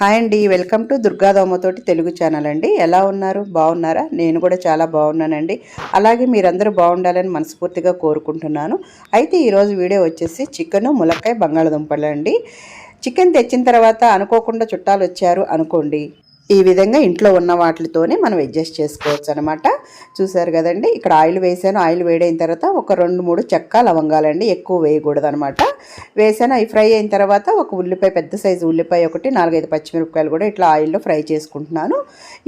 Hi అండి, welcome to దుర్గాదమ్మతోటి Telugu channel అండి. ఎలా ఉన్నారు? బాగున్నారా? నేను కూడా చాలా బాగున్నానండి. అలాగే మీరందరూ బాగుండాలని మనస్ఫూర్తిగా కోరుకుంటున్నాను. అయితే ఈరోజు వీడియో వచ్చేసి చికెను, ములక్కాయ, బంగాళదుంపలు అండి. చికెన్ తెచ్చిన తర్వాత అనుకోకుండా చుట్టాలు వచ్చారు అనుకోండి, ఈ విధంగా ఇంట్లో ఉన్న వాటితోనే మనం అడ్జస్ట్ చేసుకోవచ్చు అనమాట. చూసారు కదండి, ఇక్కడ ఆయిల్ వేసాను. ఆయిల్ వేడైన తర్వాత ఒక 2-3 చెక్క లవంగాలండి, ఎక్కువ వేయకూడదు అనమాట. వేసాను. అవి ఫ్రై అయిన తర్వాత ఒక ఉల్లిపాయ, పెద్ద సైజు ఉల్లిపాయ ఒకటి, 4-5 పచ్చిమిరపకాయలు కూడా ఇట్లా ఆయిల్లో ఫ్రై చేసుకుంటున్నాను.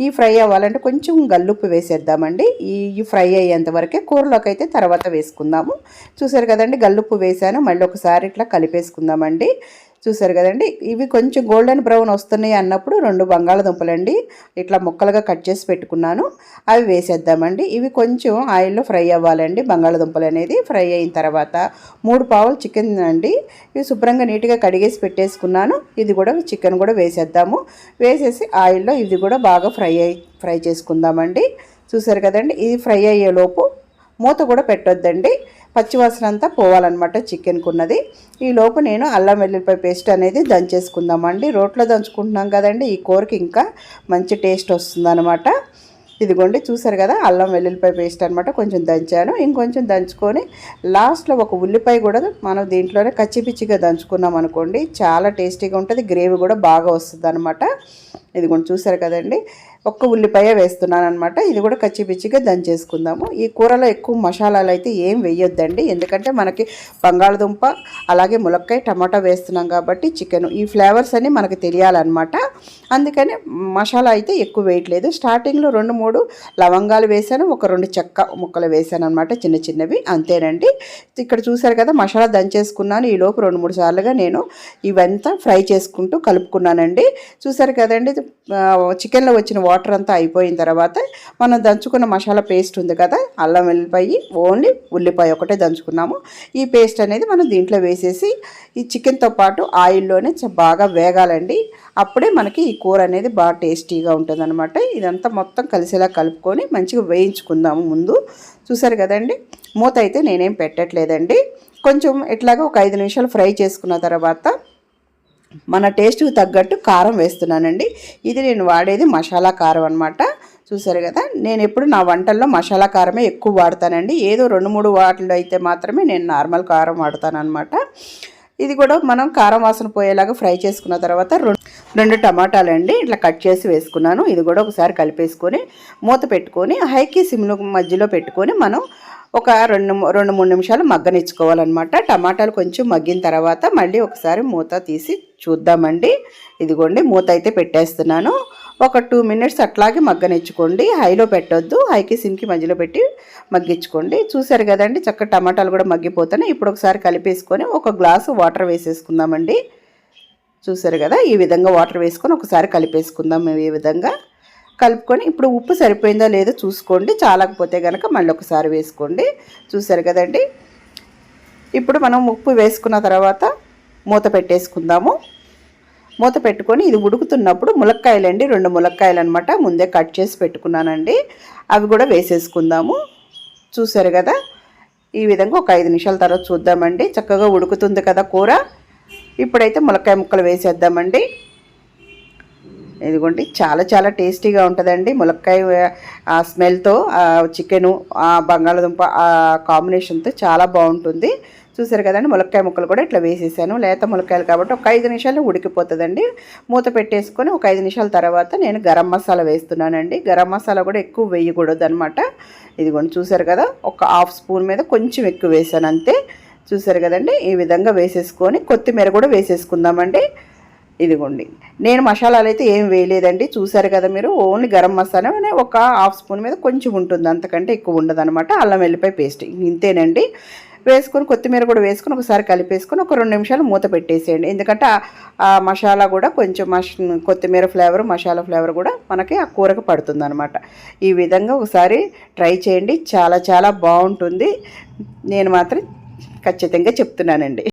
ఈ ఫ్రై అవ్వాలంటే కొంచెం గల్లుప్పు వేసేద్దామండి. ఈ ఫ్రై అయ్యేంత వరకే, కూరలోకి అయితే తర్వాత వేసుకుందాము. చూసారు కదండి, గల్లుప్పు వేసాను. మళ్ళీ ఒకసారి ఇట్లా కలిపేసుకుందామండి. చూసారు కదండి, ఇవి కొంచెం గోల్డెన్ బ్రౌన్ వస్తున్నాయి అన్నప్పుడు 2 బంగాళదుంపలండి ఇట్లా ముక్కలుగా కట్ చేసి పెట్టుకున్నాను, అవి వేసేద్దామండి. ఇవి కొంచెం ఆయిల్లో ఫ్రై అవ్వాలండి. బంగాళదుంపలు అనేది ఫ్రై అయిన తర్వాత 3 పావులు చికెన్ అండి, ఇవి శుభ్రంగా నీట్గా కడిగేసి పెట్టేసుకున్నాను. ఇది కూడా చికెన్ కూడా వేసేద్దాము. వేసేసి ఆయిల్లో ఇది కూడా బాగా ఫ్రై చేసుకుందామండి. చూసారు కదండి, ఇది ఫ్రై అయ్యేలోపు మూత కూడా పెట్టొద్దండి, పచ్చివాసన అంతా పోవాలన్నమాట చికెన్కి ఉన్నది. ఈ లోపు నేను అల్లం వెల్లుల్లిపాయ పేస్ట్ అనేది దంచేసుకుందామండి. రోట్లో దంచుకుంటున్నాం కదండి, ఈ కూరకి ఇంకా మంచి టేస్ట్ వస్తుందన్నమాట. ఇదిగోండి, చూసారు కదా, అల్లం వెల్లుల్లిపాయ పేస్ట్ అనమాట. కొంచెం దంచాను, ఇంకొంచెం దంచుకొని లాస్ట్లో ఒక ఉల్లిపాయ కూడా మనం దీంట్లోనే కచ్చిపిచ్చిగా దంచుకున్నాం అనుకోండి, చాలా టేస్టీగా ఉంటుంది. గ్రేవీ కూడా బాగా వస్తుంది అనమాట. ఇదిగోండి, చూసారు కదండి, ఒక్క ఉల్లిపాయ వేస్తున్నాను అనమాట. ఇది కూడా కచ్చిపిచ్చిగా దంచేసుకుందాము. ఈ కూరలో ఎక్కువ మసాలాలు అయితే ఏం వేయొద్దండి, ఎందుకంటే మనకి బంగాళదుంప అలాగే ములక్కాయ టమాటా వేస్తున్నాం కాబట్టి చికెన్ ఈ ఫ్లేవర్స్ అన్నీ మనకు తెలియాలన్నమాట. అందుకని మసాలా అయితే ఎక్కువ వేయట్లేదు. స్టార్టింగ్లో 2-3 లవంగాలు వేసాను, ఒక 2 చెక్క ముక్కలు వేసాను అనమాట, చిన్న చిన్నవి, అంతేనండి. ఇక్కడ చూసారు కదా, మసాలా దంచేసుకున్నాను. ఈ లోపు 2-3 సార్లుగా నేను ఇవంతా ఫ్రై చేసుకుంటూ కలుపుకున్నానండి. చూసారు కదండి, చికెన్లో వచ్చిన వాటర్ అంతా అయిపోయిన తర్వాత మనం దంచుకున్న మసాలా పేస్ట్ ఉంది కదా, అల్లం వెల్లిపాయ, ఓన్లీ ఉల్లిపాయ ఒకటే దంచుకున్నాము. ఈ పేస్ట్ అనేది మనం దీంట్లో వేసేసి ఈ చికెన్తో పాటు ఆయిల్లోనే బాగా వేగాలండి. అప్పుడే మనకి ఈ కూర అనేది బాగా టేస్టీగా ఉంటుంది అనమాట. ఇదంతా మొత్తం కలిసేలా కలుపుకొని మంచిగా వేయించుకుందాము ముందు. చూసారు కదండి, మూత అయితే నేనేం పెట్టట్లేదండి. కొంచెం ఇట్లాగా ఒక 5 నిమిషాలు ఫ్రై చేసుకున్న తర్వాత మన టేస్ట్కి తగ్గట్టు కారం వేస్తున్నానండి. ఇది నేను వాడేది మసాలా కారం అనమాట. చూసారు కదా, నేను ఎప్పుడు నా వంటల్లో మసాలా కారమే ఎక్కువ వాడతానండి. ఏదో 2-3 వాటిలో అయితే మాత్రమే నేను నార్మల్ కారం వాడతాను అనమాట. ఇది కూడా మనం కారం వాసన పోయేలాగా ఫ్రై చేసుకున్న తర్వాత 2 టమాటాలండి ఇట్లా కట్ చేసి వేసుకున్నాను. ఇది కూడా ఒకసారి కలిపేసుకొని మూత పెట్టుకొని హైకి సిమ్లో మధ్యలో పెట్టుకొని మనం ఒక 2-3 నిమిషాలు మగ్గనిచ్చుకోవాలన్నమాట. టమాటాలు కొంచెం మగ్గిన తర్వాత మళ్ళీ ఒకసారి మూత తీసి చూద్దామండి. ఇదిగోండి, మూత అయితే పెట్టేస్తున్నాను. ఒక 2 మినిట్స్ అట్లాగే మగ్గనిచ్చుకోండి, హైలో పెట్టొద్దు, హైకి సిమ్కి మధ్యలో పెట్టి మగ్గించుకోండి. చూసారు కదండి, చక్కగా టమాటాలు కూడా మగ్గిపోతున్నాయి. ఇప్పుడు ఒకసారి కలిపేసుకొని ఒక గ్లాసు వాటర్ వేసేసుకుందామండి. చూసారు కదా, ఈ విధంగా వాటర్ వేసుకొని ఒకసారి కలిపేసుకుందాం. ఈ విధంగా కలుపుకొని ఇప్పుడు ఉప్పు సరిపోయిందో లేదో చూసుకోండి, చాలకపోతే కనుక మళ్ళీ ఒకసారి వేసుకోండి. చూసారు కదండి, ఇప్పుడు మనం ఉప్పు వేసుకున్న తర్వాత మూత పెట్టేసుకుందాము. మూత పెట్టుకొని ఇది ఉడుకుతున్నప్పుడు ములక్కాయలండి, 2 ములక్కాయలు అనమాట, ముందే కట్ చేసి పెట్టుకున్నానండి, అవి కూడా వేసేసుకుందాము. చూసారు కదా, ఈ విధంగా ఒక 5 నిమిషాల తర్వాత చూద్దామండి. చక్కగా ఉడుకుతుంది కదా కూర. ఇప్పుడైతే ములక్కాయ ముక్కలు వేసేద్దామండి. ఇదిగోండి, చాలా చాలా టేస్టీగా ఉంటుందండి. ములక్కాయ ఆ స్మెల్తో చికెను బంగాళదుంప ఆ కాంబినేషన్తో చాలా బాగుంటుంది. చూసారు కదండి, ములక్కాయ ముక్కలు కూడా ఇట్లా వేసేసాను. లేత ములక్కాయలు కాబట్టి ఒక 5 నిమిషాలు ఉడికిపోతుందండి. మూత పెట్టేసుకొని ఒక 5 నిమిషాల తర్వాత నేను గరం మసాలా వేస్తున్నానండి. గరం మసాలా కూడా ఎక్కువ వేయకూడదు అనమాట. ఇదిగోండి, చూసారు కదా, ఒక 1/2 స్పూన్ మీద కొంచెం ఎక్కువ వేసాను అంతే. చూసారు కదండి, ఈ విధంగా వేసేసుకొని కొత్తిమీర కూడా వేసేసుకుందామండి. ఇదిగోండి, నేను మసాలాలు అయితే ఏం వేయలేదండి. చూసారు కదా మీరు, ఓన్లీ గరం మసాలా ఒక 1/2 స్పూన్ మీద కొంచెం ఉంటుంది, అంతకంటే ఎక్కువ ఉండదు అనమాట. అల్లం వెల్లిపాయ పేస్ట్ ఇంతేనండి. వేసుకొని కొత్తిమీర కూడా వేసుకొని ఒకసారి కలిపేసుకొని ఒక 2 నిమిషాలు మూత పెట్టేసేయండి. ఎందుకంటే ఆ మసాలా కూడా కొంచెం కొత్తిమీర ఫ్లేవర్, మసాలా ఫ్లేవర్ కూడా మనకి ఆ కూరకు పడుతుంది అనమాట. ఈ విధంగా ఒకసారి ట్రై చేయండి, చాలా చాలా బాగుంటుంది. నేను మాత్రం ఖచ్చితంగా చెప్తున్నానండి.